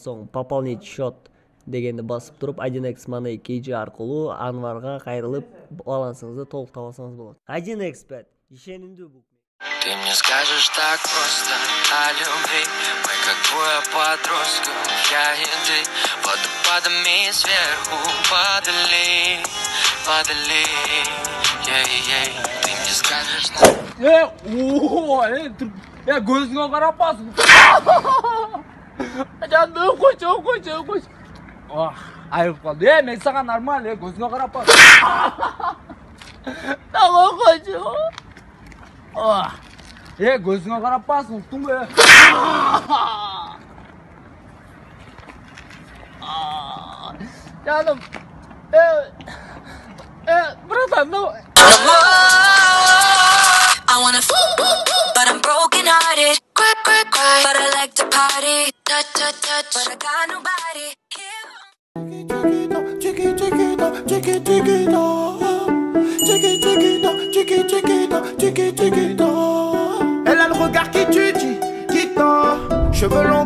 соң пополнить счет дегенди басып туруп 1x Money KG аркылуу Анварга кайрылып балансыңызды толуктап алсаңыз болот. 1xbet ишенимдүү букмекер. Ты мне скажешь так просто о любви. Мы как двое подростков, я и ты, водопадами сверху падали. Ты мне скажешь көзіңе қарапасың. Жанды қойшы. Айып қалды. Мен саған нормально, көзіңе қарапасың. Тағы қойшы. Көзіңе қарапасың, ұқтың бе? Жаным. Братан, I wanna but I'm broken hearted. Cry, but I like to party. Touch, but I got nobody. Elle a le regard qui tue, cheveux longs.